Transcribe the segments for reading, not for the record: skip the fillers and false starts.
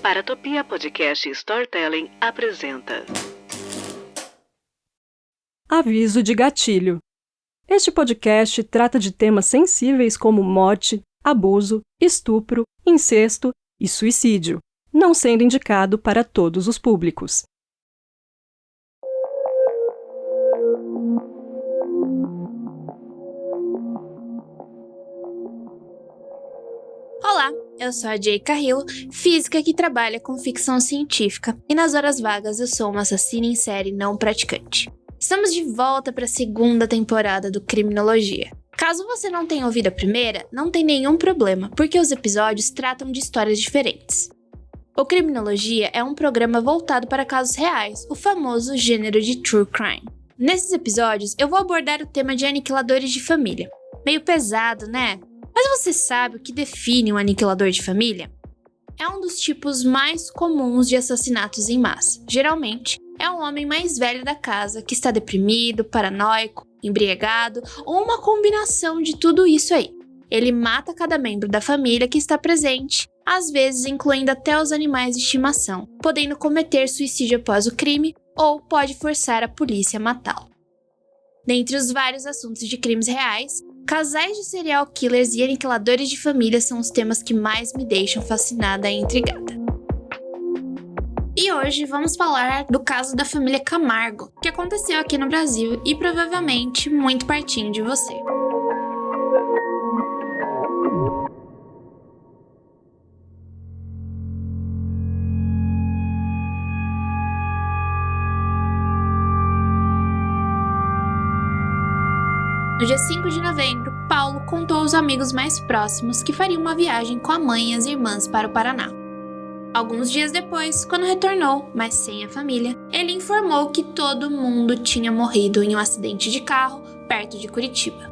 Paratopia Podcast Storytelling apresenta Aviso de gatilho. Este podcast trata de temas sensíveis como morte, abuso, estupro, incesto e suicídio, não sendo indicado para todos os públicos. Olá, eu sou a Jay Carrillo, física que trabalha com ficção científica, e nas horas vagas eu sou uma assassina em série não praticante. Estamos de volta para a segunda temporada do Criminologia. Caso você não tenha ouvido a primeira, não tem nenhum problema, porque os episódios tratam de histórias diferentes. O Criminologia é um programa voltado para casos reais, o famoso gênero de True Crime. Nesses episódios, eu vou abordar o tema de aniquiladores de família. Meio pesado, né? Mas você sabe o que define um aniquilador de família? É um dos tipos mais comuns de assassinatos em massa. Geralmente, é um homem mais velho da casa que está deprimido, paranoico, embriagado ou uma combinação de tudo isso aí. Ele mata cada membro da família que está presente, às vezes incluindo até os animais de estimação, podendo cometer suicídio após o crime ou pode forçar a polícia a matá-lo. Dentre os vários assuntos de crimes reais, casais de serial killers e aniquiladores de família são os temas que mais me deixam fascinada e intrigada. E hoje vamos falar do caso da família Camargo, que aconteceu aqui no Brasil e provavelmente muito pertinho de você. No dia 5 de novembro, Paulo contou aos amigos mais próximos que faria uma viagem com a mãe e as irmãs para o Paraná. Alguns dias depois, quando retornou, mas sem a família, ele informou que todo mundo tinha morrido em um acidente de carro perto de Curitiba.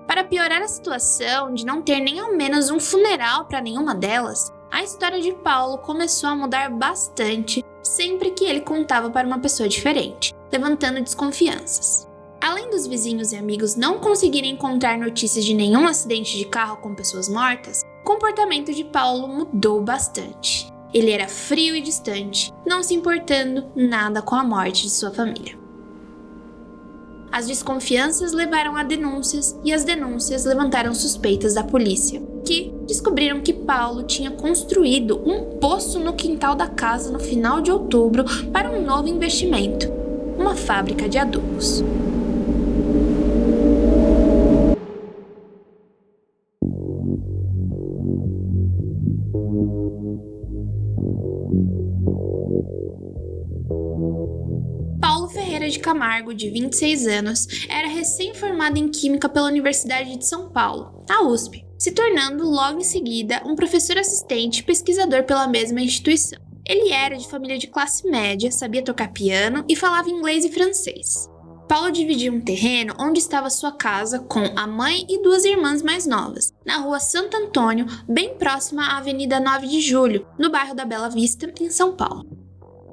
Para piorar a situação de não ter nem ao menos um funeral para nenhuma delas, a história de Paulo começou a mudar bastante sempre que ele contava para uma pessoa diferente, levantando desconfianças. Além dos vizinhos e amigos não conseguirem encontrar notícias de nenhum acidente de carro com pessoas mortas, o comportamento de Paulo mudou bastante. Ele era frio e distante, não se importando nada com a morte de sua família. As desconfianças levaram a denúncias e as denúncias levantaram suspeitas da polícia, que descobriram que Paulo tinha construído um poço no quintal da casa no final de outubro para um novo investimento, uma fábrica de adubos. Paulo Ferreira de Camargo, de 26 anos, era recém-formado em Química pela Universidade de São Paulo, a USP, se tornando logo em seguida um professor assistente e pesquisador pela mesma instituição. Ele era de família de classe média, sabia tocar piano e falava inglês e francês. Paulo dividia um terreno onde estava sua casa com a mãe e duas irmãs mais novas, na rua Santo Antônio, bem próxima à Avenida 9 de Julho, no bairro da Bela Vista, em São Paulo.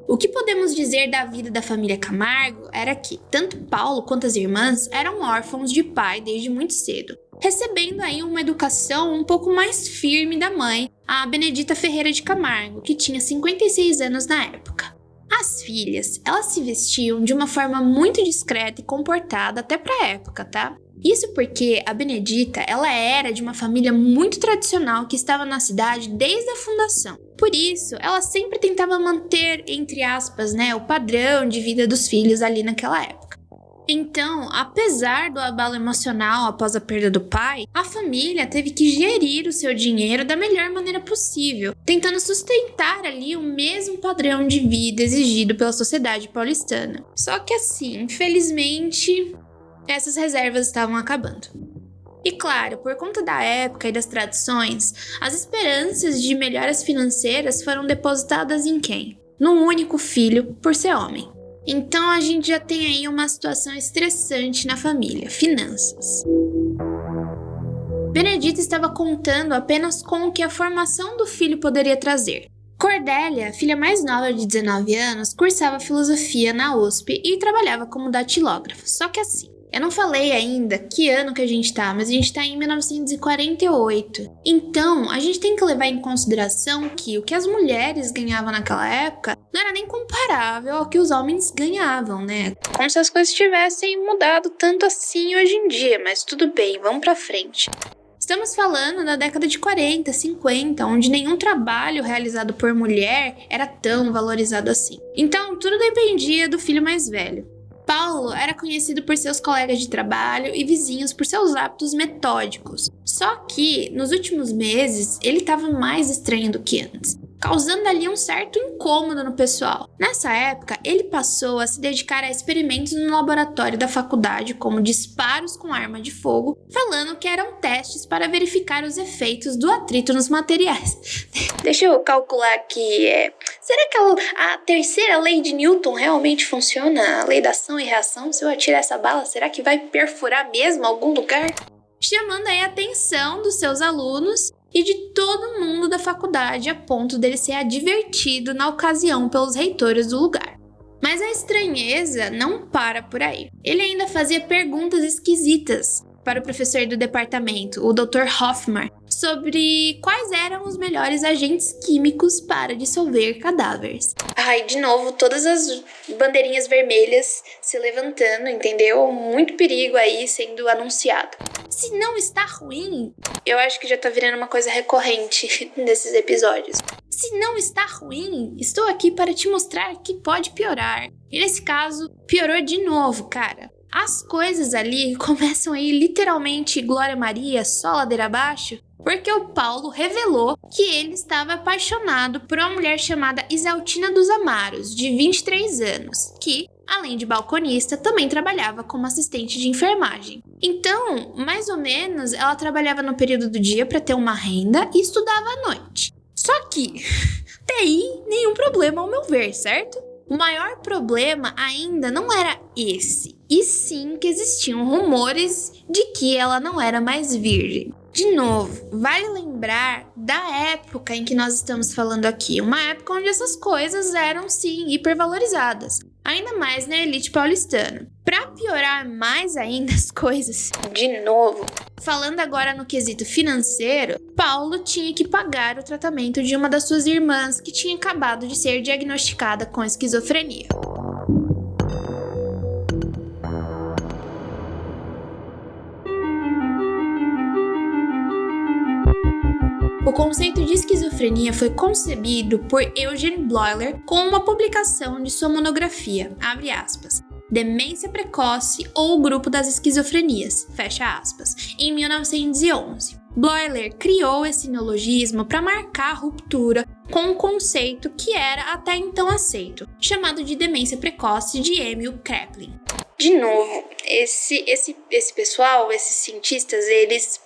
O que podemos dizer da vida da família Camargo era que tanto Paulo quanto as irmãs eram órfãos de pai desde muito cedo, recebendo aí uma educação um pouco mais firme da mãe, a Benedita Ferreira de Camargo, que tinha 56 anos na época. As filhas, elas se vestiam de uma forma muito discreta e comportada até para a época, tá? Isso porque a Benedita, ela era de uma família muito tradicional que estava na cidade desde a fundação. Por isso, ela sempre tentava manter, entre aspas, o padrão de vida dos filhos ali naquela época. Então, apesar do abalo emocional após a perda do pai, a família teve que gerir o seu dinheiro da melhor maneira possível, tentando sustentar ali o mesmo padrão de vida exigido pela sociedade paulistana. Só que assim, infelizmente, essas reservas estavam acabando. E claro, por conta da época e das tradições, as esperanças de melhoras financeiras foram depositadas em quem? Num único filho, por ser homem. Então a gente já tem aí uma situação estressante na família, finanças. Benedita estava contando apenas com o que a formação do filho poderia trazer. Cordélia, filha mais nova de 19 anos, cursava filosofia na USP e trabalhava como datilógrafa. Só que assim, Eu não falei ainda que ano que a gente tá, mas a gente tá em 1948. Então, a gente tem que levar em consideração que o que as mulheres ganhavam naquela época não era nem comparável ao que os homens ganhavam, né? Como se as coisas tivessem mudado tanto assim hoje em dia, mas tudo bem, vamos pra frente. Estamos falando da década de 40, 50, onde nenhum trabalho realizado por mulher era tão valorizado assim. Então, tudo dependia do filho mais velho. Paulo era conhecido por seus colegas de trabalho e vizinhos por seus hábitos metódicos. Só que, nos últimos meses, ele estava mais estranho do que antes, causando ali um certo incômodo no pessoal. Nessa época, ele passou a se dedicar a experimentos no laboratório da faculdade, como disparos com arma de fogo, falando que eram testes para verificar os efeitos do atrito nos materiais. Deixa eu calcular aqui, será que a terceira lei de Newton realmente funciona? A lei da ação e reação? Se eu atirar essa bala, será que vai perfurar mesmo algum lugar? Chamando aí a atenção dos seus alunos e de todo mundo da faculdade, a ponto dele ser advertido na ocasião pelos reitores do lugar. Mas a estranheza não para por aí. Ele ainda fazia perguntas esquisitas para o professor do departamento, o Dr. Hoffman, sobre quais eram os melhores agentes químicos para dissolver cadáveres. Ai, de novo, todas as bandeirinhas vermelhas se levantando, entendeu? Muito perigo aí sendo anunciado. Se não está ruim, eu acho que já tá virando uma coisa recorrente nesses episódios. Se não está ruim, estou aqui para te mostrar que pode piorar. E nesse caso, piorou de novo, cara. As coisas ali começam a ir literalmente Glória Maria, só ladeira abaixo, porque o Paulo revelou que ele estava apaixonado por uma mulher chamada Isaltina dos Amaros, de 23 anos, que, além de balconista, também trabalhava como assistente de enfermagem. Então, mais ou menos, ela trabalhava no período do dia para ter uma renda e estudava à noite. Só que, até aí, nenhum problema ao meu ver, certo? O maior problema ainda não era esse, e sim que existiam rumores de que ela não era mais virgem. De novo, vale lembrar da época em que nós estamos falando aqui, uma época onde essas coisas eram sim hipervalorizadas, ainda mais na elite paulistana. Para piorar mais ainda as coisas, de novo, falando agora no quesito financeiro, Paulo tinha que pagar o tratamento de uma das suas irmãs que tinha acabado de ser diagnosticada com esquizofrenia. O conceito de esquizofrenia foi concebido por Eugene Bleuler com uma publicação de sua monografia, abre aspas, Demência Precoce ou o Grupo das Esquizofrenias, fecha aspas, em 1911. Bleuler criou esse neologismo para marcar a ruptura com um conceito que era até então aceito, chamado de demência precoce de Emil Kraepelin. De novo, esse pessoal, esses cientistas, eles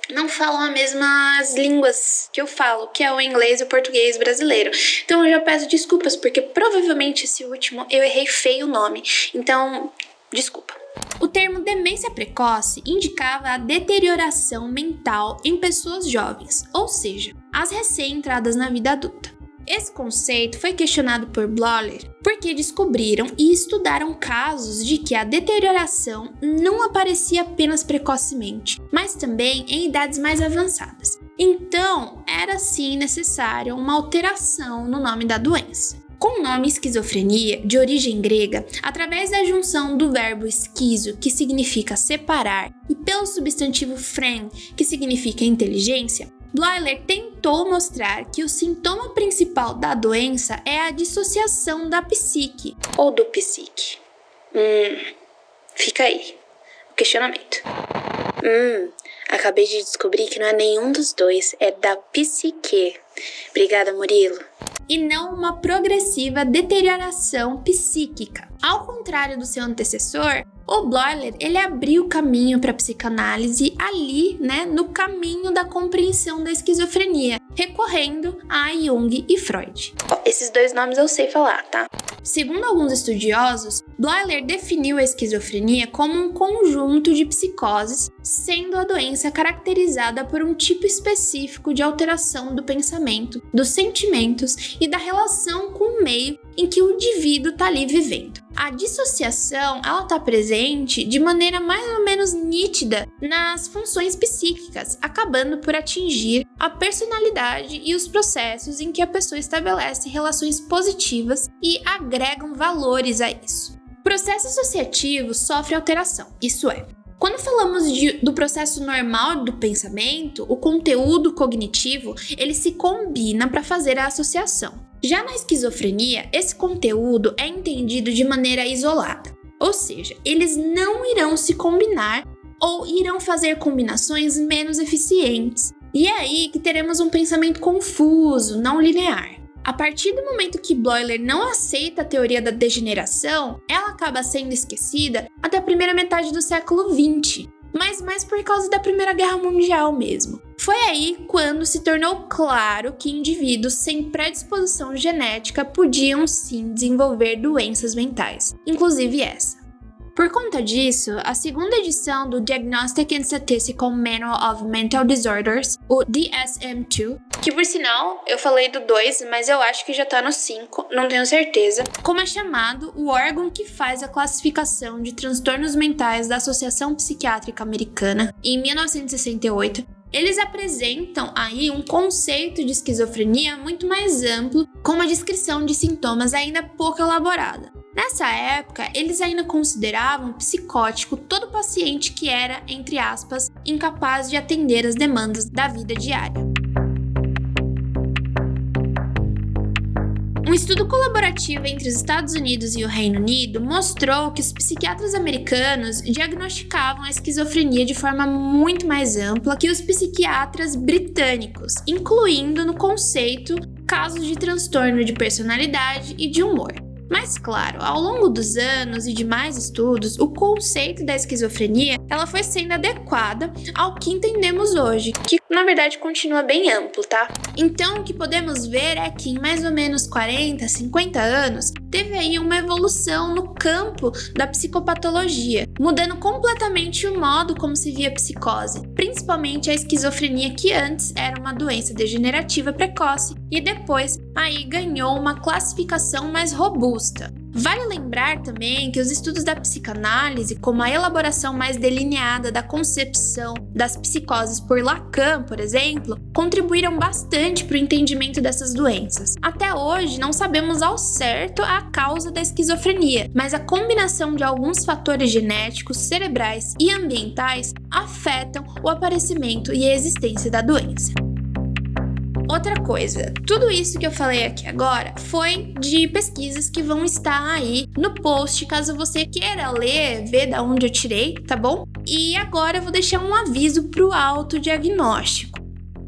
não falam as mesmas línguas que eu falo, que é o inglês e o português brasileiro. Então eu já peço desculpas, porque provavelmente esse último eu errei feio o nome. Então, desculpa. O termo demência precoce indicava a deterioração mental em pessoas jovens, ou seja, as recém-entradas na vida adulta. Esse conceito foi questionado por Bleuler porque descobriram e estudaram casos de que a deterioração não aparecia apenas precocemente, mas também em idades mais avançadas. Então, era sim necessária uma alteração no nome da doença. Com o nome esquizofrenia, de origem grega, através da junção do verbo esquizo, que significa separar, e pelo substantivo phren, que significa inteligência, Bleuler tentou mostrar que o sintoma principal da doença é a dissociação da psique, ou do psique. Fica aí o questionamento. Acabei de descobrir que não é nenhum dos dois, é da psique. Obrigada, Murilo. E não uma progressiva deterioração psíquica. Ao contrário do seu antecessor, o Bleuler, ele abriu o caminho para a psicanálise ali, no caminho da compreensão da esquizofrenia, recorrendo a Jung e Freud. Esses dois nomes eu sei falar, tá? Segundo alguns estudiosos, Bleuler definiu a esquizofrenia como um conjunto de psicoses, sendo a doença caracterizada por um tipo específico de alteração do pensamento, dos sentimentos e da relação com o meio em que o indivíduo está ali vivendo. A dissociação, ela está presente de maneira mais ou menos nítida nas funções psíquicas, acabando por atingir a personalidade e os processos em que a pessoa estabelece relações positivas e agregam valores a isso. O processo associativo sofre alteração, isso é, quando falamos do processo normal do pensamento, o conteúdo cognitivo, ele se combina para fazer a associação. Já na esquizofrenia, esse conteúdo é entendido de maneira isolada, ou seja, eles não irão se combinar ou irão fazer combinações menos eficientes. E é aí que teremos um pensamento confuso, não linear. A partir do momento que Bleuler não aceita a teoria da degeneração, ela acaba sendo esquecida até a primeira metade do século XX, mas mais por causa da Primeira Guerra Mundial mesmo. Foi aí quando se tornou claro que indivíduos sem predisposição genética podiam sim desenvolver doenças mentais, inclusive essa. Por conta disso, a segunda edição do Diagnostic and Statistical Manual of Mental Disorders, o DSM-2, que por sinal, eu falei do 2, mas eu acho que já tá no 5, não tenho certeza, como é chamado o órgão que faz a classificação de transtornos mentais da Associação Psiquiátrica Americana, em 1968, eles apresentam aí um conceito de esquizofrenia muito mais amplo, com uma descrição de sintomas ainda pouco elaborada. Nessa época, eles ainda consideravam psicótico todo paciente que era, entre aspas, incapaz de atender às demandas da vida diária. Um estudo colaborativo entre os Estados Unidos e o Reino Unido mostrou que os psiquiatras americanos diagnosticavam a esquizofrenia de forma muito mais ampla que os psiquiatras britânicos, incluindo no conceito casos de transtorno de personalidade e de humor. Mas claro, ao longo dos anos e de mais estudos, o conceito da esquizofrenia ela foi sendo adequada ao que entendemos hoje, que na verdade continua bem amplo, tá? Então o que podemos ver é que em mais ou menos 40, 50 anos, teve aí uma evolução no campo da psicopatologia, mudando completamente o modo como se via a psicose, principalmente a esquizofrenia que antes era uma doença degenerativa precoce e depois aí ganhou uma classificação mais robusta. Vale lembrar também que os estudos da psicanálise, como a elaboração mais delineada da concepção das psicoses por Lacan, por exemplo, contribuíram bastante para o entendimento dessas doenças. Até hoje, não sabemos ao certo a causa da esquizofrenia, mas a combinação de alguns fatores genéticos, cerebrais e ambientais afetam o aparecimento e a existência da doença. Outra coisa, tudo isso que eu falei aqui agora foi de pesquisas que vão estar aí no post, caso você queira ler, ver da onde eu tirei, tá bom? E agora eu vou deixar um aviso para o autodiagnóstico.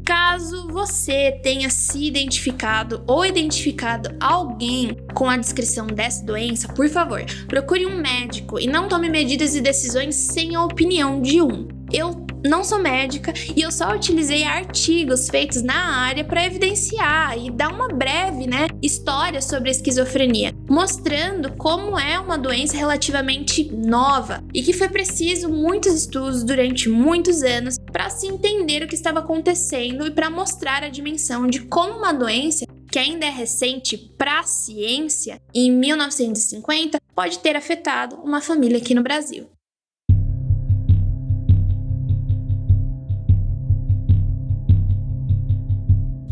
Caso você tenha se identificado ou identificado alguém com a descrição dessa doença, por favor, procure um médico e não tome medidas e decisões sem a opinião de um. Eu não sou médica e eu só utilizei artigos feitos na área para evidenciar e dar uma breve, história sobre a esquizofrenia, mostrando como é uma doença relativamente nova e que foi preciso muitos estudos durante muitos anos para se entender o que estava acontecendo e para mostrar a dimensão de como uma doença que ainda é recente para a ciência, em 1950, pode ter afetado uma família aqui no Brasil.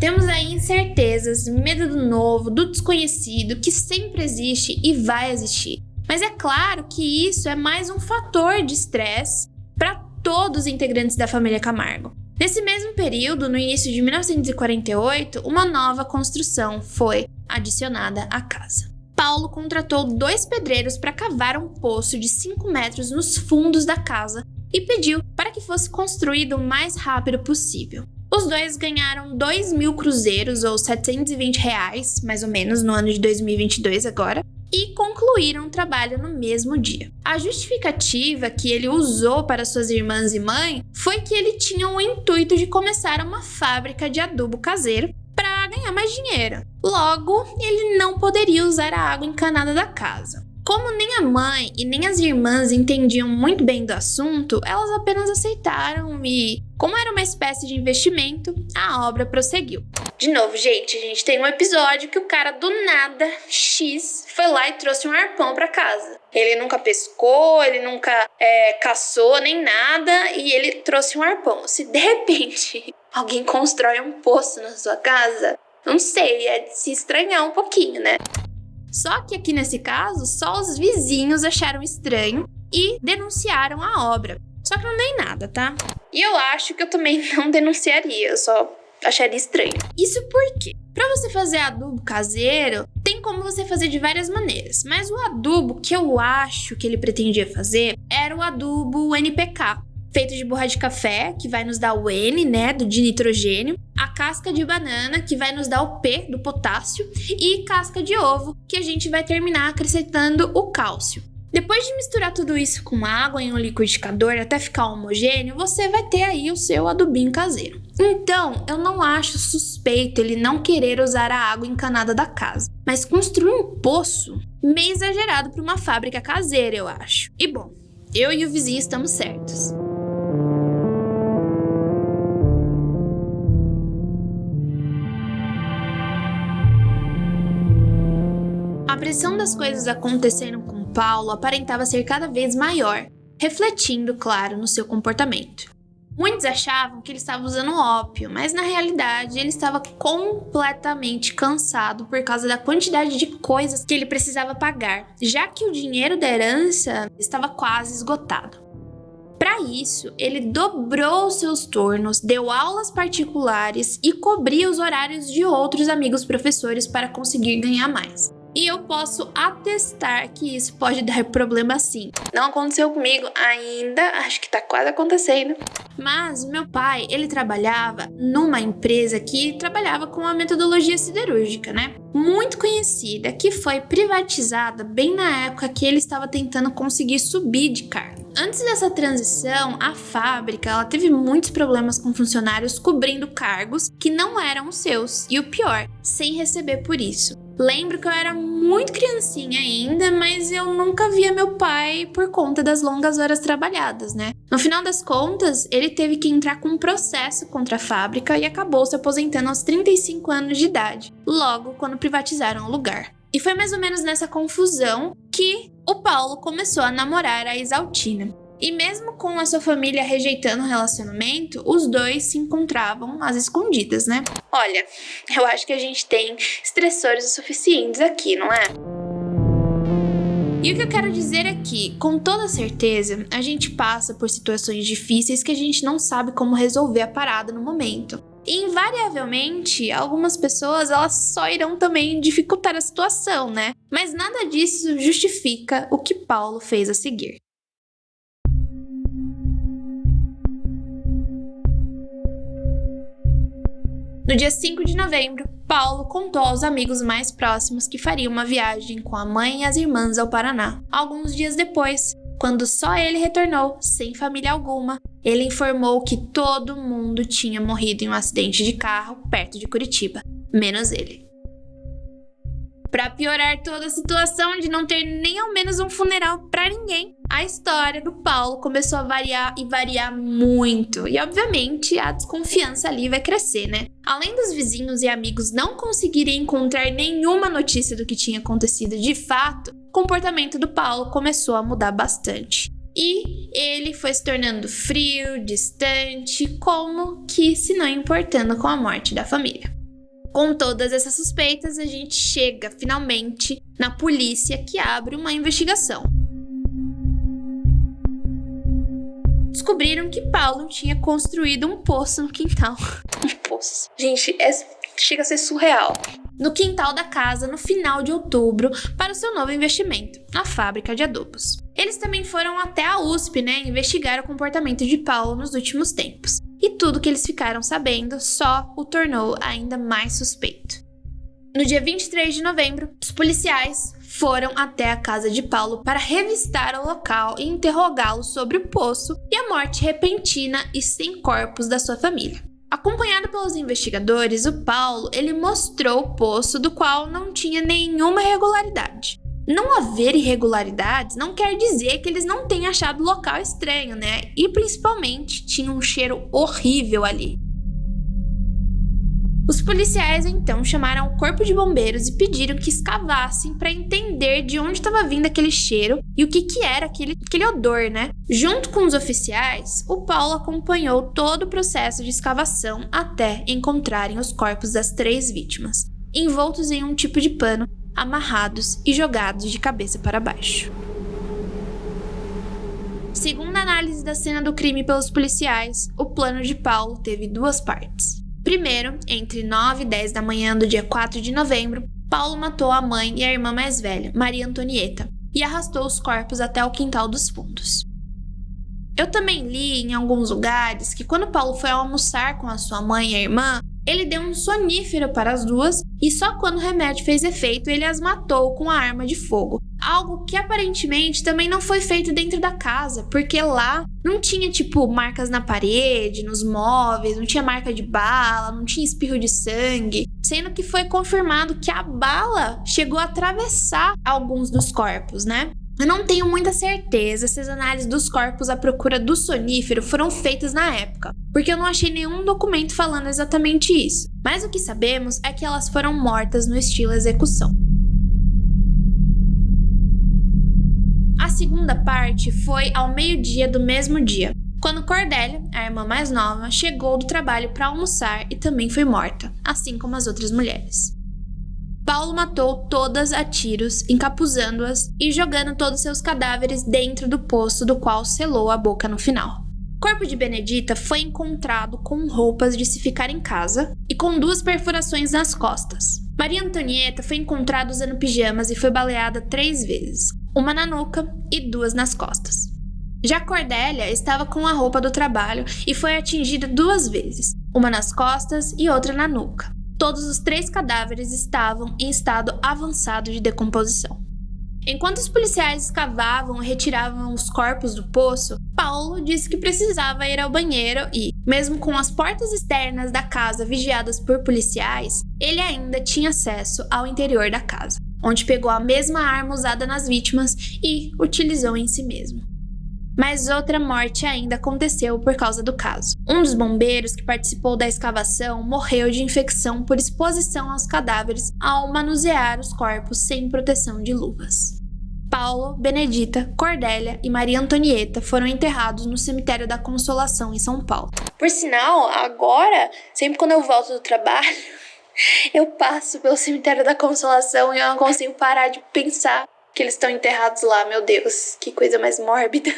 Temos aí incertezas, medo do novo, do desconhecido, que sempre existe e vai existir. Mas é claro que isso é mais um fator de estresse para todos os integrantes da família Camargo. Nesse mesmo período, no início de 1948, uma nova construção foi adicionada à casa. Paulo contratou 2 pedreiros para cavar um poço de 5 metros nos fundos da casa e pediu para que fosse construído o mais rápido possível. Os 2 ganharam 2.000 cruzeiros, ou R$720, mais ou menos, no ano de 2022 agora, e concluíram o trabalho no mesmo dia. A justificativa que ele usou para suas irmãs e mãe foi que ele tinha o intuito de começar uma fábrica de adubo caseiro para ganhar mais dinheiro. Logo, ele não poderia usar a água encanada da casa. Como nem a mãe e nem as irmãs entendiam muito bem do assunto, elas apenas aceitaram e, como era uma espécie de investimento, a obra prosseguiu. De novo, gente, a gente tem um episódio que o cara do nada, X, foi lá e trouxe um arpão pra casa. Ele nunca pescou, ele nunca caçou, nem nada, e ele trouxe um arpão. Se de repente alguém constrói um poço na sua casa, não sei, é de se estranhar um pouquinho, né? Só que aqui nesse caso, só os vizinhos acharam estranho e denunciaram a obra. Só que não dei nada, tá? E eu acho que eu também não denunciaria, eu só acharia estranho. Isso porque, pra você fazer adubo caseiro, tem como você fazer de várias maneiras. Mas o adubo que eu acho que ele pretendia fazer era o adubo NPK, feito de borra de café, que vai nos dar o N, né, de nitrogênio, a casca de banana, que vai nos dar o P, do potássio, e casca de ovo, que a gente vai terminar acrescentando o cálcio. Depois de misturar tudo isso com água em um liquidificador até ficar homogêneo, você vai ter aí o seu adubinho caseiro. Então, eu não acho suspeito ele não querer usar a água encanada da casa. Mas construir um poço, meio exagerado para uma fábrica caseira, eu acho. E bom, eu e o vizinho estamos certos. A pressão das coisas acontecendo com Paulo aparentava ser cada vez maior, refletindo, claro, no seu comportamento. Muitos achavam que ele estava usando ópio, mas na realidade ele estava completamente cansado por causa da quantidade de coisas que ele precisava pagar, já que o dinheiro da herança estava quase esgotado. Para isso, ele dobrou seus turnos, deu aulas particulares e cobria os horários de outros amigos professores para conseguir ganhar mais. E eu posso atestar que isso pode dar problema sim. Não aconteceu comigo ainda, acho que tá quase acontecendo. Mas meu pai, ele trabalhava numa empresa que trabalhava com a metodologia siderúrgica, né? Muito conhecida, que foi privatizada bem na época que ele estava tentando conseguir subir de cargo. Antes dessa transição, a fábrica ela teve muitos problemas com funcionários cobrindo cargos que não eram os seus. E o pior, sem receber por isso. Lembro que eu era muito criancinha ainda, mas eu nunca via meu pai por conta das longas horas trabalhadas, né? No final das contas, ele teve que entrar com um processo contra a fábrica e acabou se aposentando aos 35 anos de idade, logo quando privatizaram o lugar. E foi mais ou menos nessa confusão que o Paulo começou a namorar a Isaltina. E mesmo com a sua família rejeitando o relacionamento, os dois se encontravam às escondidas, né? Olha, eu acho que a gente tem estressores o suficientes aqui, não é? E o que eu quero dizer é que, com toda certeza, a gente passa por situações difíceis que a gente não sabe como resolver a parada no momento. E invariavelmente, algumas pessoas elas só irão também dificultar a situação, né? Mas nada disso justifica o que Paulo fez a seguir. No dia 5 de novembro, Paulo contou aos amigos mais próximos que faria uma viagem com a mãe e as irmãs ao Paraná. Alguns dias depois, quando só ele retornou, sem família alguma, ele informou que todo mundo tinha morrido em um acidente de carro perto de Curitiba, menos ele. Para piorar toda a situação de não ter nem ao menos um funeral para ninguém, a história do Paulo começou a variar e variar muito. E obviamente a desconfiança ali vai crescer, né? Além dos vizinhos e amigos não conseguirem encontrar nenhuma notícia do que tinha acontecido de fato, o comportamento do Paulo começou a mudar bastante. E ele foi se tornando frio, distante, como que se não importando com a morte da família. Com todas essas suspeitas, a gente chega finalmente na polícia que abre uma investigação. Descobriram que Paulo tinha construído um poço no quintal. Um poço. Gente, chega a ser surreal. No quintal da casa, no final de outubro, para o seu novo investimento, a fábrica de adubos. Eles também foram até a USP, né, investigar o comportamento de Paulo nos últimos tempos. E tudo que eles ficaram sabendo só o tornou ainda mais suspeito. No dia 23 de novembro, os policiais foram até a casa de Paulo para revistar o local e interrogá-lo sobre o poço e a morte repentina e sem corpos da sua família. Acompanhado pelos investigadores, o Paulo ele mostrou o poço do qual não tinha nenhuma irregularidade. Não haver irregularidades não quer dizer que eles não tenham achado o local estranho, né? E principalmente tinha um cheiro horrível ali. Os policiais então chamaram o corpo de bombeiros e pediram que escavassem para entender de onde estava vindo aquele cheiro e o que era aquele odor, né? Junto com os oficiais, o Paulo acompanhou todo o processo de escavação até encontrarem os corpos das 3 vítimas, envoltos em um tipo de pano, amarrados e jogados de cabeça para baixo. Segundo a análise da cena do crime pelos policiais, o plano de Paulo teve 2 partes. Primeiro, entre 9 e 10 da manhã do dia 4 de novembro, Paulo matou a mãe e a irmã mais velha, Maria Antonieta, e arrastou os corpos até o quintal dos fundos. Eu também li em alguns lugares que quando Paulo foi almoçar com a sua mãe e a irmã, ele deu um sonífero para as duas e só quando o remédio fez efeito ele as matou com a arma de fogo. Algo que aparentemente também não foi feito dentro da casa, porque lá não tinha marcas na parede, nos móveis, não tinha marca de bala, não tinha espirro de sangue, sendo que foi confirmado que a bala chegou a atravessar alguns dos corpos, né? Eu não tenho muita certeza se as análises dos corpos à procura do sonífero foram feitas na época, porque eu não achei nenhum documento falando exatamente isso. Mas o que sabemos é que elas foram mortas no estilo execução. A segunda parte foi ao meio-dia do mesmo dia, quando Cordélia, a irmã mais nova, chegou do trabalho para almoçar e também foi morta, assim como as outras mulheres. Paulo matou todas a tiros, encapuzando-as e jogando todos seus cadáveres dentro do poço do qual selou a boca no final. O corpo de Benedita foi encontrado com roupas de se ficar em casa e com 2 perfurações nas costas. Maria Antonieta foi encontrada usando pijamas e foi baleada 3 vezes, uma na nuca e 2 nas costas. Já Cordélia estava com a roupa do trabalho e foi atingida 2 vezes, uma nas costas e outra na nuca. Todos os 3 cadáveres estavam em estado avançado de decomposição. Enquanto os policiais escavavam e retiravam os corpos do poço, Paulo disse que precisava ir ao banheiro e, mesmo com as portas externas da casa vigiadas por policiais, ele ainda tinha acesso ao interior da casa, onde pegou a mesma arma usada nas vítimas e utilizou em si mesmo. Mas outra morte ainda aconteceu por causa do caso. Um dos bombeiros que participou da escavação morreu de infecção por exposição aos cadáveres ao manusear os corpos sem proteção de luvas. Paulo, Benedita, Cordélia e Maria Antonieta foram enterrados no cemitério da Consolação em São Paulo. Por sinal, agora, sempre quando eu volto do trabalho, eu passo pelo cemitério da Consolação e eu não consigo parar de pensar que eles estão enterrados lá. Meu Deus, que coisa mais mórbida.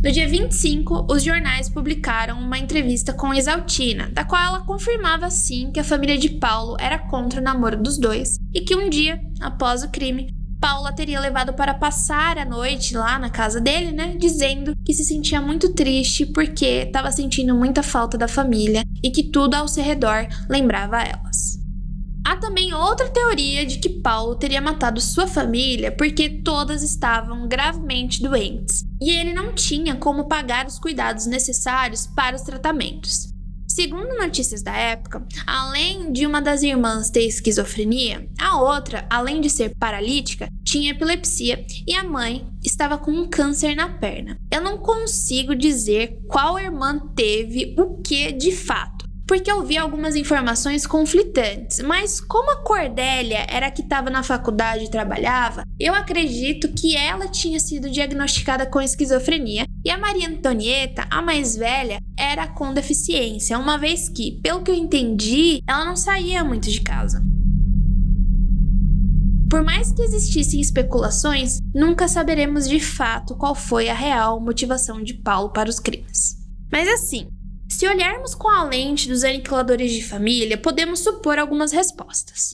No dia 25, os jornais publicaram uma entrevista com Isaltina, da qual ela confirmava sim que a família de Paulo era contra o namoro dos dois e que um dia, após o crime, Paulo a teria levado para passar a noite lá na casa dele, né, dizendo que se sentia muito triste porque estava sentindo muita falta da família e que tudo ao seu redor lembrava elas. Há também outra teoria de que Paulo teria matado sua família porque todas estavam gravemente doentes e ele não tinha como pagar os cuidados necessários para os tratamentos. Segundo notícias da época, além de uma das irmãs ter esquizofrenia, a outra, além de ser paralítica, tinha epilepsia e a mãe estava com um câncer na perna. Eu não consigo dizer qual irmã teve o que de fato, porque eu vi algumas informações conflitantes, mas como a Cordélia era a que estava na faculdade e trabalhava, eu acredito que ela tinha sido diagnosticada com esquizofrenia e a Maria Antonieta, a mais velha, era com deficiência, uma vez que, pelo que eu entendi, ela não saía muito de casa. Por mais que existissem especulações, nunca saberemos de fato qual foi a real motivação de Paulo para os crimes. Mas assim, se olharmos com a lente dos aniquiladores de família, podemos supor algumas respostas.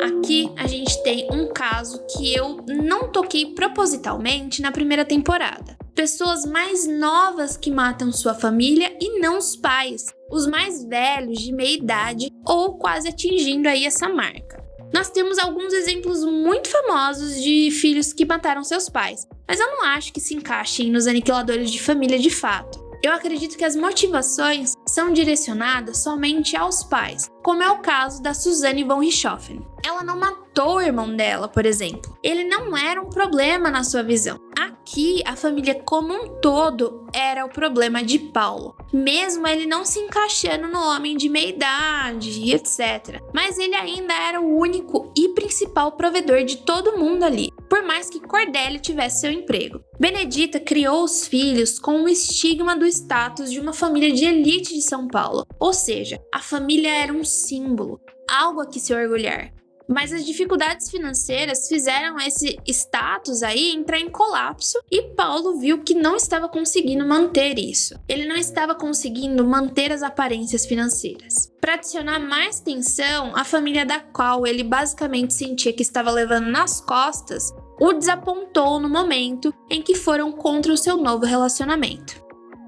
Aqui a gente tem um caso que eu não toquei propositalmente na primeira temporada. Pessoas mais novas que matam sua família e não os pais, os mais velhos de meia idade ou quase atingindo aí essa marca. Nós temos alguns exemplos muito famosos de filhos que mataram seus pais, mas eu não acho que se encaixem nos aniquiladores de família de fato. Eu acredito que as motivações são direcionadas somente aos pais, como é o caso da Suzanne von Richthofen. Ela não matou o irmão dela, por exemplo. Ele não era um problema na sua visão. Aqui, a família como um todo era o problema de Paulo, mesmo ele não se encaixando no homem de meia idade e etc. Mas ele ainda era o único e principal provedor de todo mundo ali, por mais que Cordelia tivesse seu emprego. Benedita criou os filhos com o estigma do status de uma família de elite de São Paulo, ou seja, a família era um símbolo, algo a que se orgulhar. Mas as dificuldades financeiras fizeram esse status aí entrar em colapso e Paulo viu que não estava conseguindo manter isso. Ele não estava conseguindo manter as aparências financeiras. Para adicionar mais tensão, a família da qual ele basicamente sentia que estava levando nas costas, o desapontou no momento em que foram contra o seu novo relacionamento.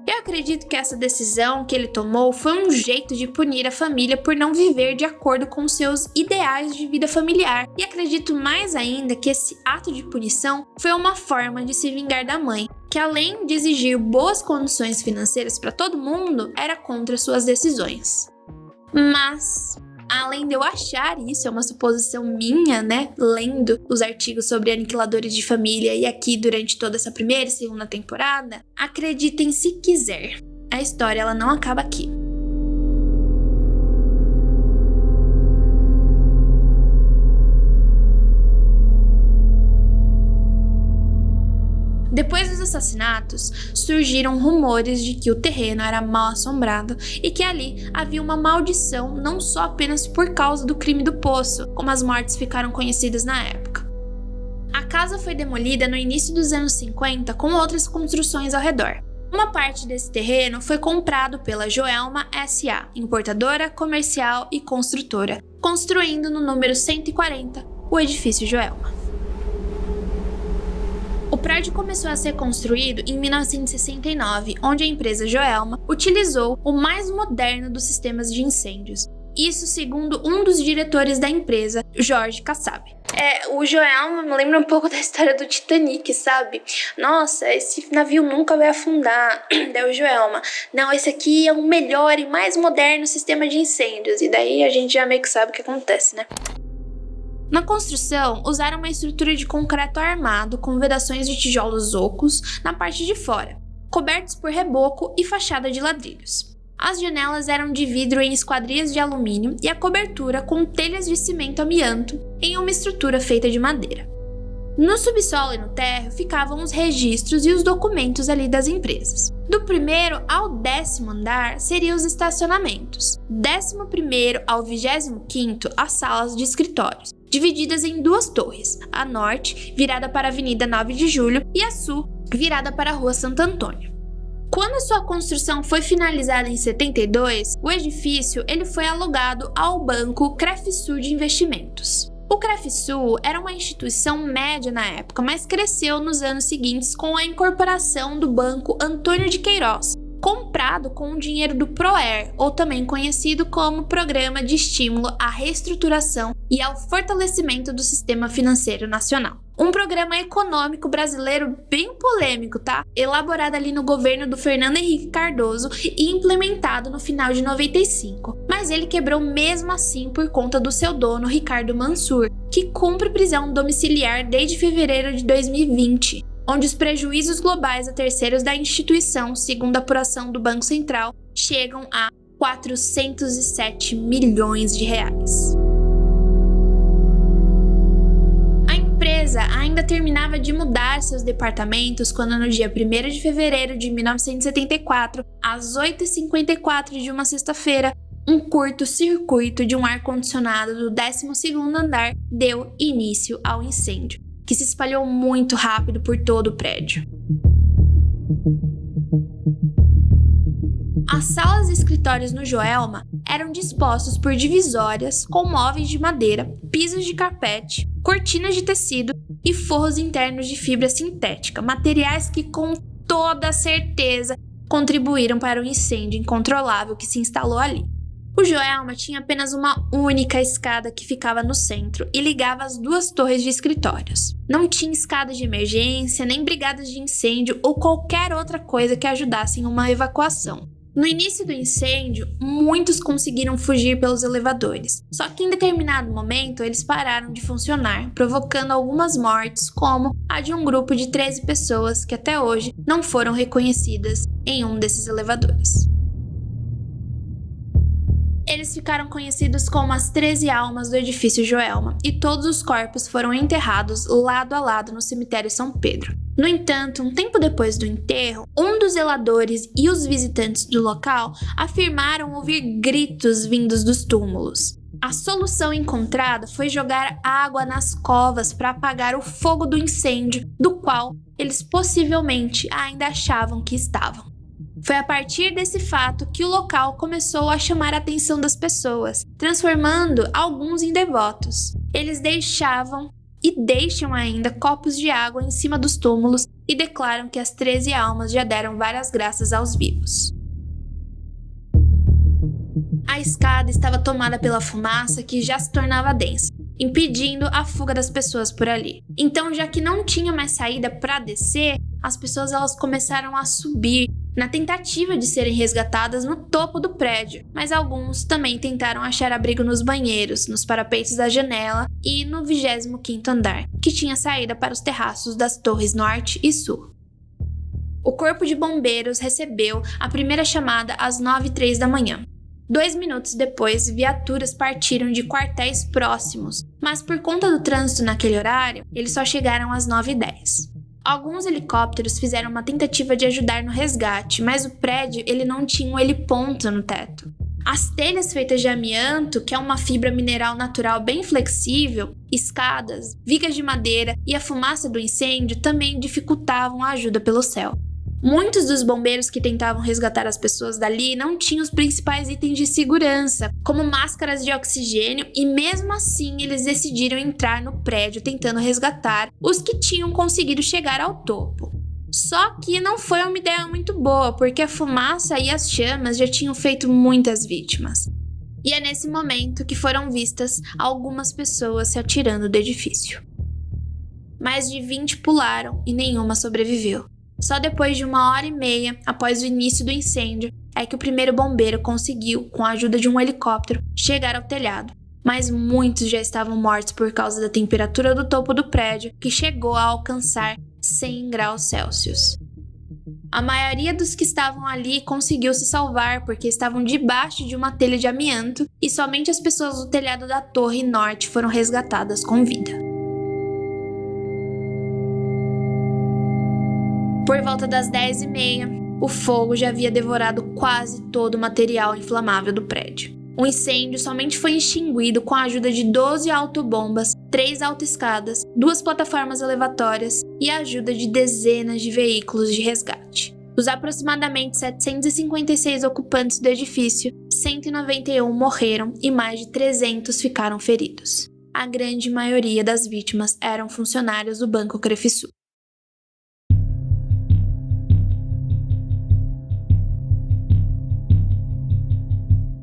Eu acredito que essa decisão que ele tomou foi um jeito de punir a família por não viver de acordo com seus ideais de vida familiar. E acredito mais ainda que esse ato de punição foi uma forma de se vingar da mãe, que além de exigir boas condições financeiras para todo mundo, era contra suas decisões. Mas, além de eu achar isso, é uma suposição minha, né? Lendo os artigos sobre aniquiladores de família e aqui durante toda essa primeira e segunda temporada, acreditem se quiser, a história ela não acaba aqui. Depois dos assassinatos, surgiram rumores de que o terreno era mal assombrado e que ali havia uma maldição não só apenas por causa do crime do poço, como as mortes ficaram conhecidas na época. A casa foi demolida no início dos anos 50 com outras construções ao redor. Uma parte desse terreno foi comprado pela Joelma S.A., importadora, comercial e construtora, construindo no número 140 o edifício Joelma. O prédio começou a ser construído em 1969, onde a empresa Joelma utilizou o mais moderno dos sistemas de incêndios. Isso segundo um dos diretores da empresa, Jorge Kassab. O Joelma me lembra um pouco da história do Titanic, sabe? Nossa, esse navio nunca vai afundar. Daí o Joelma, não, esse aqui é o melhor e mais moderno sistema de incêndios. E daí a gente já meio que sabe o que acontece, né? Na construção, usaram uma estrutura de concreto armado com vedações de tijolos ocos na parte de fora, cobertos por reboco e fachada de ladrilhos. As janelas eram de vidro em esquadrias de alumínio e a cobertura com telhas de cimento amianto em uma estrutura feita de madeira. No subsolo e no térreo ficavam os registros e os documentos ali das empresas. Do 1º ao 10º andar seriam os estacionamentos. 11º ao 25º as salas de escritórios, divididas em 2 torres, a norte virada para a Avenida 9 de Julho e a sul virada para a Rua Santo Antônio. Quando a sua construção foi finalizada em 72, o edifício ele foi alugado ao banco Crefsul de Investimentos. O Crefsul era uma instituição média na época, mas cresceu nos anos seguintes com a incorporação do Banco Antônio de Queiroz, comprado com o dinheiro do PROER, ou também conhecido como Programa de Estímulo à Reestruturação e ao Fortalecimento do Sistema Financeiro Nacional. Um programa econômico brasileiro bem polêmico, tá? Elaborado ali no governo do Fernando Henrique Cardoso e implementado no final de 95. Mas ele quebrou mesmo assim por conta do seu dono, Ricardo Mansur, que cumpre prisão domiciliar desde fevereiro de 2020. Onde os prejuízos globais a terceiros da instituição, segundo a apuração do Banco Central, chegam a 407 milhões de reais. A empresa ainda terminava de mudar seus departamentos quando no dia 1º de fevereiro de 1974, às 8h54 de uma sexta-feira, um curto-circuito de um ar-condicionado do 12º andar deu início ao incêndio, que se espalhou muito rápido por todo o prédio. As salas e escritórios no Joelma eram dispostos por divisórias com móveis de madeira, pisos de carpete, cortinas de tecido e forros internos de fibra sintética, materiais que com toda certeza contribuíram para o incêndio incontrolável que se instalou ali. O Joelma tinha apenas uma única escada que ficava no centro e ligava as 2 torres de escritórios. Não tinha escada de emergência, nem brigadas de incêndio ou qualquer outra coisa que ajudasse em uma evacuação. No início do incêndio, muitos conseguiram fugir pelos elevadores. Só que em determinado momento, eles pararam de funcionar, provocando algumas mortes, como a de um grupo de 13 pessoas que até hoje não foram reconhecidas em um desses elevadores. Eles ficaram conhecidos como as 13 almas do edifício Joelma, e todos os corpos foram enterrados lado a lado no cemitério São Pedro. No entanto, um tempo depois do enterro, um dos zeladores e os visitantes do local afirmaram ouvir gritos vindos dos túmulos. A solução encontrada foi jogar água nas covas para apagar o fogo do incêndio, do qual eles possivelmente ainda achavam que estavam. Foi a partir desse fato que o local começou a chamar a atenção das pessoas, transformando alguns em devotos. Eles deixavam e deixam ainda copos de água em cima dos túmulos e declaram que as 13 almas já deram várias graças aos vivos. A escada estava tomada pela fumaça que já se tornava densa, impedindo a fuga das pessoas por ali. Então, já que não tinha mais saída para descer, as pessoas começaram a subir na tentativa de serem resgatadas no topo do prédio, mas alguns também tentaram achar abrigo nos banheiros, nos parapeitos da janela e no 25º andar, que tinha saída para os terraços das torres norte e sul. O corpo de bombeiros recebeu a primeira chamada às 9h03 da manhã. 2 minutos depois, viaturas partiram de quartéis próximos, mas por conta do trânsito naquele horário, eles só chegaram às 9h10. Alguns helicópteros fizeram uma tentativa de ajudar no resgate, mas o prédio não tinha um heliponto no teto. As telhas feitas de amianto, que é uma fibra mineral natural bem flexível, escadas, vigas de madeira e a fumaça do incêndio também dificultavam a ajuda pelo céu. Muitos dos bombeiros que tentavam resgatar as pessoas dali não tinham os principais itens de segurança, como máscaras de oxigênio, e mesmo assim eles decidiram entrar no prédio tentando resgatar os que tinham conseguido chegar ao topo. Só que não foi uma ideia muito boa, porque a fumaça e as chamas já tinham feito muitas vítimas. E é nesse momento que foram vistas algumas pessoas se atirando do edifício. Mais de 20 pularam e nenhuma sobreviveu. Só depois de 1h30 após o início do incêndio é que o primeiro bombeiro conseguiu, com a ajuda de um helicóptero, chegar ao telhado. Mas muitos já estavam mortos por causa da temperatura do topo do prédio, que chegou a alcançar 100 graus Celsius. A maioria dos que estavam ali conseguiu se salvar porque estavam debaixo de uma telha de amianto e somente as pessoas do telhado da torre norte foram resgatadas com vida. Por volta das 10h30, o fogo já havia devorado quase todo o material inflamável do prédio. O incêndio somente foi extinguido com a ajuda de 12 autobombas, 3 autoescadas, 2 plataformas elevatórias e a ajuda de dezenas de veículos de resgate. Dos aproximadamente 756 ocupantes do edifício, 191 morreram e mais de 300 ficaram feridos. A grande maioria das vítimas eram funcionários do Banco Crefisul.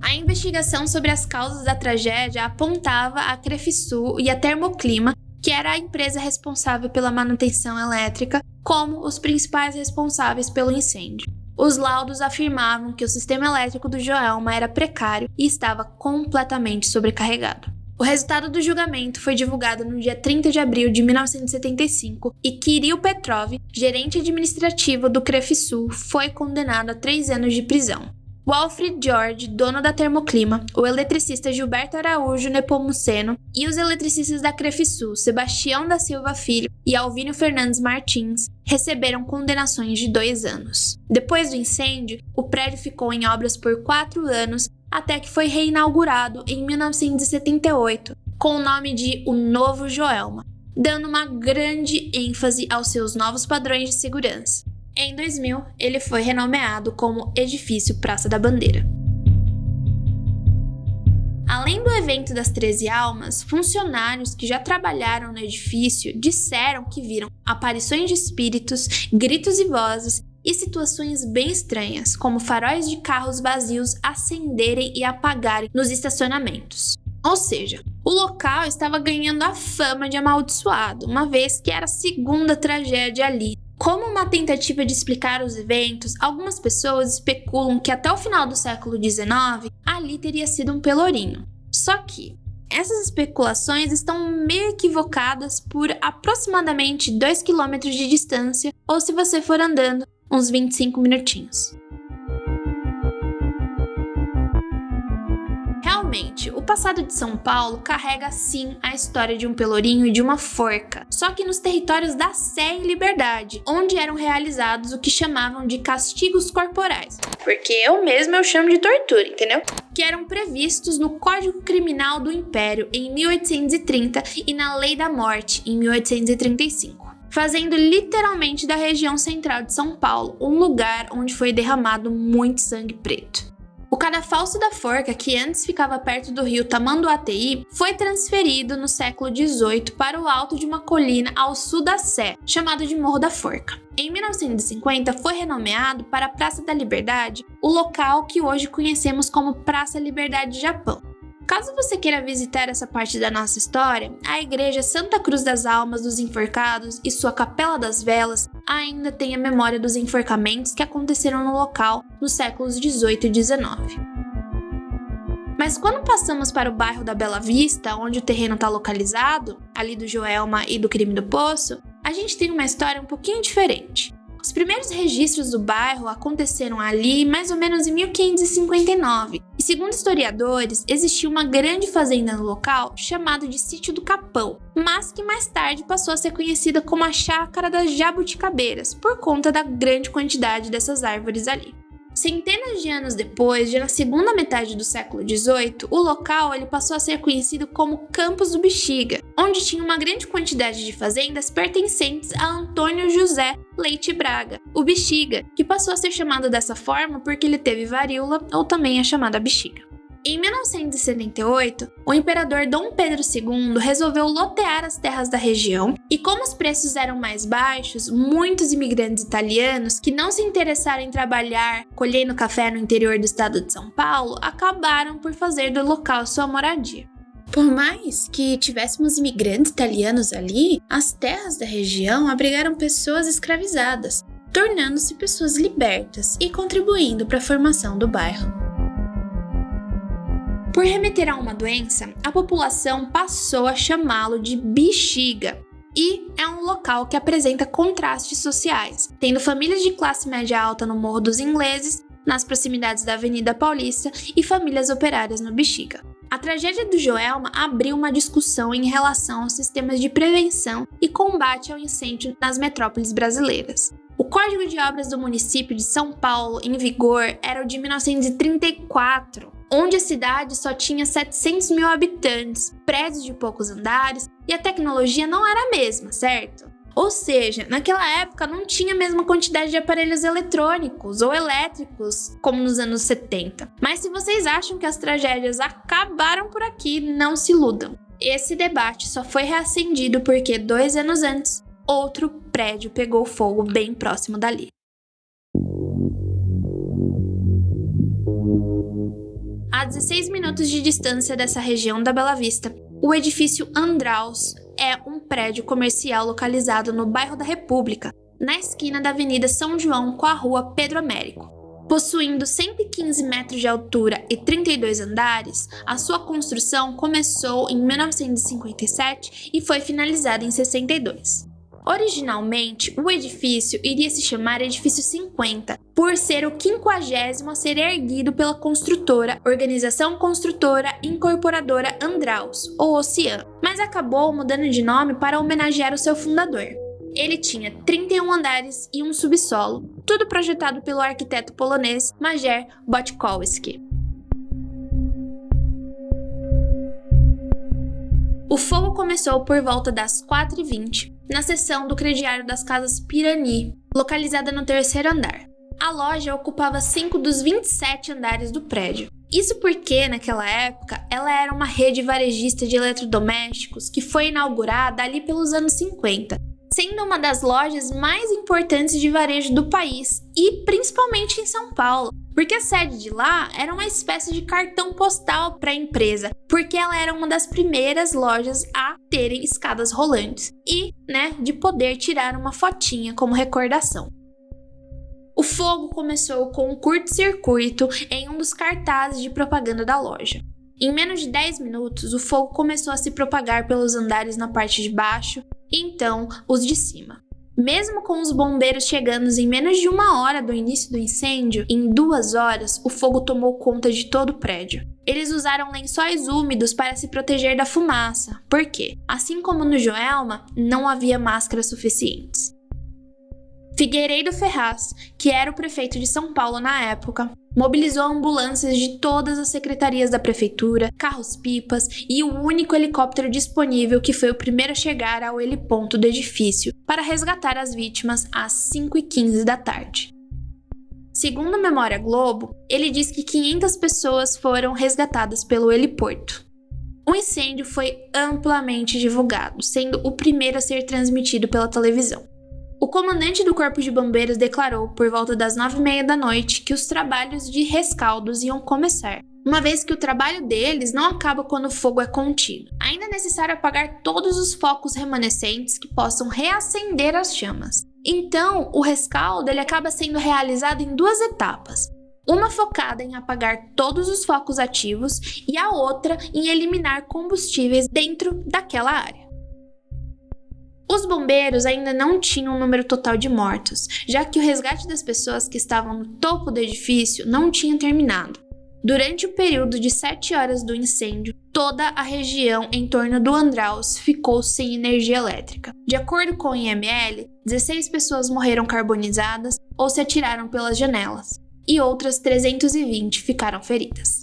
A investigação sobre as causas da tragédia apontava a Crefisul e a Termoclima, que era a empresa responsável pela manutenção elétrica, como os principais responsáveis pelo incêndio. Os laudos afirmavam que o sistema elétrico do Joelma era precário e estava completamente sobrecarregado. O resultado do julgamento foi divulgado no dia 30 de abril de 1975 e Kirill Petrov, gerente administrativo do Crefisul, foi condenado a 3 anos de prisão. Walfrid George, dono da Termoclima, o eletricista Gilberto Araújo Nepomuceno e os eletricistas da Crefisul, Sebastião da Silva Filho e Alvínio Fernandes Martins, receberam condenações de 2 anos. Depois do incêndio, o prédio ficou em obras por 4 anos até que foi reinaugurado em 1978, com o nome de O Novo Joelma, dando uma grande ênfase aos seus novos padrões de segurança. Em 2000, ele foi renomeado como Edifício Praça da Bandeira. Além do evento das 13 almas, funcionários que já trabalharam no edifício disseram que viram aparições de espíritos, gritos e vozes, e situações bem estranhas, como faróis de carros vazios acenderem e apagarem nos estacionamentos. Ou seja, o local estava ganhando a fama de amaldiçoado, uma vez que era a segunda tragédia ali. Como uma tentativa de explicar os eventos, algumas pessoas especulam que até o final do século XIX, ali teria sido um pelourinho. Só que essas especulações estão meio equivocadas por aproximadamente 2 km de distância, ou se você for andando, uns 25 minutinhos. Realmente, o passado de São Paulo carrega sim a história de um pelourinho e de uma forca, só que nos territórios da Sé e Liberdade, onde eram realizados o que chamavam de castigos corporais, porque eu chamo de tortura, entendeu? Que eram previstos no Código Criminal do Império em 1830 e na Lei da Morte em 1835. Fazendo literalmente da região central de São Paulo um lugar onde foi derramado muito sangue preto. O cadafalso da forca, que antes ficava perto do rio Tamanduateí, foi transferido no século XVIII para o alto de uma colina ao sul da Sé, chamado de Morro da Forca. Em 1950, foi renomeado para a Praça da Liberdade, o local que hoje conhecemos como Praça Liberdade Japão. Caso você queira visitar essa parte da nossa história, a Igreja Santa Cruz das Almas dos Enforcados e sua Capela das Velas ainda tem a memória dos enforcamentos que aconteceram no local nos séculos XVIII e XIX. Mas quando passamos para o bairro da Bela Vista, onde o terreno está localizado, ali do Joelma e do Crime do Poço, a gente tem uma história um pouquinho diferente. Os primeiros registros do bairro aconteceram ali mais ou menos em 1559, e segundo historiadores, existia uma grande fazenda no local chamada de Sítio do Capão, mas que mais tarde passou a ser conhecida como a Chácara das Jabuticabeiras, por conta da grande quantidade dessas árvores ali. Centenas de anos depois, já na segunda metade do século XVIII, o local passou a ser conhecido como Campos do Bexiga, onde tinha uma grande quantidade de fazendas pertencentes a Antônio José Leite Braga, o Bexiga, que passou a ser chamado dessa forma porque ele teve varíola, ou também é chamada bexiga. Em 1978, o imperador Dom Pedro II resolveu lotear as terras da região e, como os preços eram mais baixos, muitos imigrantes italianos que não se interessaram em trabalhar colhendo café no interior do estado de São Paulo acabaram por fazer do local sua moradia. Por mais que tivéssemos imigrantes italianos ali, as terras da região abrigaram pessoas escravizadas, tornando-se pessoas libertas e contribuindo para a formação do bairro. Por remeter a uma doença, a população passou a chamá-lo de Bexiga, e é um local que apresenta contrastes sociais, tendo famílias de classe média alta no Morro dos Ingleses, nas proximidades da Avenida Paulista, e famílias operárias no Bexiga. A tragédia do Joelma abriu uma discussão em relação aos sistemas de prevenção e combate ao incêndio nas metrópoles brasileiras. O Código de Obras do município de São Paulo, em vigor, era o de 1934, onde a cidade só tinha 700 mil habitantes, prédios de poucos andares, e a tecnologia não era a mesma, certo? Ou seja, naquela época não tinha a mesma quantidade de aparelhos eletrônicos ou elétricos como nos anos 70. Mas se vocês acham que as tragédias acabaram por aqui, não se iludam. Esse debate só foi reacendido porque 2 anos antes, outro prédio pegou fogo bem próximo dali. A 16 minutos de distância dessa região da Bela Vista, o edifício Andraus é um prédio comercial localizado no bairro da República, na esquina da Avenida São João com a Rua Pedro Américo. Possuindo 115 metros de altura e 32 andares, a sua construção começou em 1957 e foi finalizada em 62. Originalmente, o edifício iria se chamar Edifício 50, por ser o 50º a ser erguido pela construtora Organização Construtora Incorporadora Andraus, ou Ocean, mas acabou mudando de nome para homenagear o seu fundador. Ele tinha 31 andares e um subsolo, tudo projetado pelo arquiteto polonês Majer Boczkowski. O fogo começou por volta das 4h20, na seção do crediário das Casas Pirani, localizada no 3º andar. A loja ocupava 5 dos 27 andares do prédio. Isso porque, naquela época, ela era uma rede varejista de eletrodomésticos que foi inaugurada ali pelos anos 50, sendo uma das lojas mais importantes de varejo do país e principalmente em São Paulo, porque a sede de lá era uma espécie de cartão postal para a empresa, porque ela era uma das primeiras lojas a terem escadas rolantes e, de poder tirar uma fotinha como recordação. O fogo começou com um curto-circuito em um dos cartazes de propaganda da loja. Em menos de 10 minutos, o fogo começou a se propagar pelos andares na parte de baixo e então os de cima. Mesmo com os bombeiros chegando em menos de 1 hora do início do incêndio, em 2 horas o fogo tomou conta de todo o prédio. Eles usaram lençóis úmidos para se proteger da fumaça, porque, assim como no Joelma, não havia máscaras suficientes. Figueiredo Ferraz, que era o prefeito de São Paulo na época, mobilizou ambulâncias de todas as secretarias da prefeitura, carros-pipas e o único helicóptero disponível que foi o primeiro a chegar ao heliponto do edifício para resgatar as vítimas às 5h15 da tarde. Segundo a Memória Globo, ele diz que 500 pessoas foram resgatadas pelo heliporto. O incêndio foi amplamente divulgado, sendo o primeiro a ser transmitido pela televisão. O comandante do Corpo de Bombeiros declarou, por volta das 9h30 da noite, que os trabalhos de rescaldos iam começar, uma vez que o trabalho deles não acaba quando o fogo é contido. Ainda é necessário apagar todos os focos remanescentes que possam reacender as chamas. Então, o rescaldo acaba sendo realizado em 2 etapas. Uma focada em apagar todos os focos ativos e a outra em eliminar combustíveis dentro daquela área. Os bombeiros ainda não tinham um número total de mortos, já que o resgate das pessoas que estavam no topo do edifício não tinha terminado. Durante o período de 7 horas do incêndio, toda a região em torno do Andraus ficou sem energia elétrica. De acordo com o IML, 16 pessoas morreram carbonizadas ou se atiraram pelas janelas, e outras 320 ficaram feridas.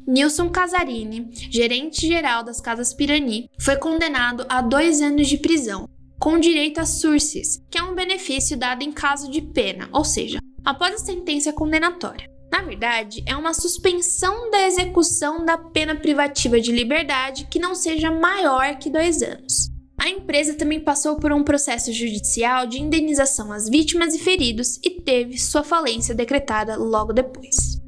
Nilson Casarini, gerente-geral das Casas Pirani, foi condenado a 2 anos de prisão, com direito a sursis, que é um benefício dado em caso de pena, ou seja, após a sentença condenatória. Na verdade, é uma suspensão da execução da pena privativa de liberdade que não seja maior que 2 anos. A empresa também passou por um processo judicial de indenização às vítimas e feridos e teve sua falência decretada logo depois.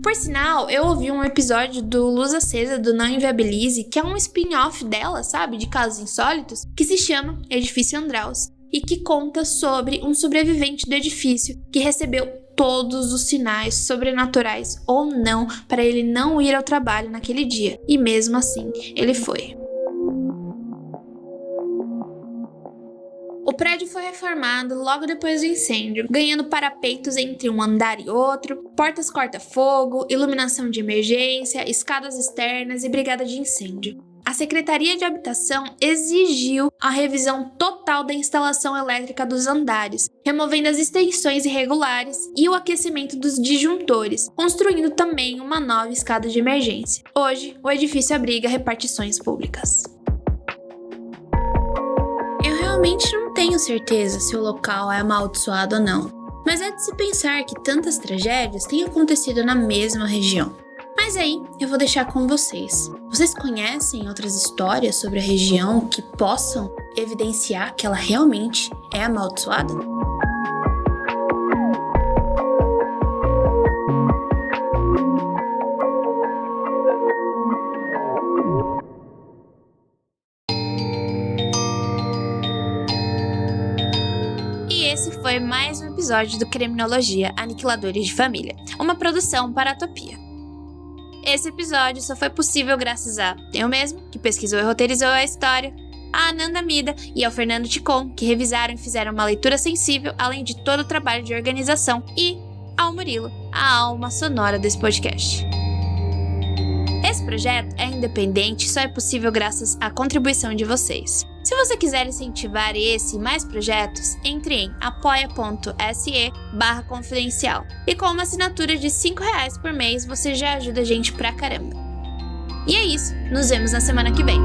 Por sinal, eu ouvi um episódio do Luz Acesa do Não Inviabilize, que é um spin-off dela, de casos insólitos, que se chama Edifício Andraus, e que conta sobre um sobrevivente do edifício que recebeu todos os sinais sobrenaturais ou não para ele não ir ao trabalho naquele dia, e mesmo assim ele foi. O prédio foi reformado logo depois do incêndio, ganhando parapeitos entre um andar e outro, portas corta-fogo, iluminação de emergência, escadas externas e brigada de incêndio. A Secretaria de Habitação exigiu a revisão total da instalação elétrica dos andares, removendo as extensões irregulares e o aquecimento dos disjuntores, construindo também uma nova escada de emergência. Hoje, o edifício abriga repartições públicas. Eu realmente não tenho certeza se o local é amaldiçoado ou não, mas é de se pensar que tantas tragédias têm acontecido na mesma região. Mas aí, eu vou deixar com vocês. Vocês conhecem outras histórias sobre a região que possam evidenciar que ela realmente é amaldiçoada? Esse foi mais um episódio do Criminologia Aniquiladores de Família, uma produção para a Topia. Esse episódio só foi possível graças a eu mesmo, que pesquisou e roteirizou a história, a Ananda Mida e ao Fernando Ticon, que revisaram e fizeram uma leitura sensível, além de todo o trabalho de organização, e ao Murilo, a alma sonora desse podcast. Esse projeto é independente e só é possível graças à contribuição de vocês. Se você quiser incentivar esse e mais projetos, entre em apoia.se/confidencial. E com uma assinatura de R$5 por mês, você já ajuda a gente pra caramba. E é isso, nos vemos na semana que vem.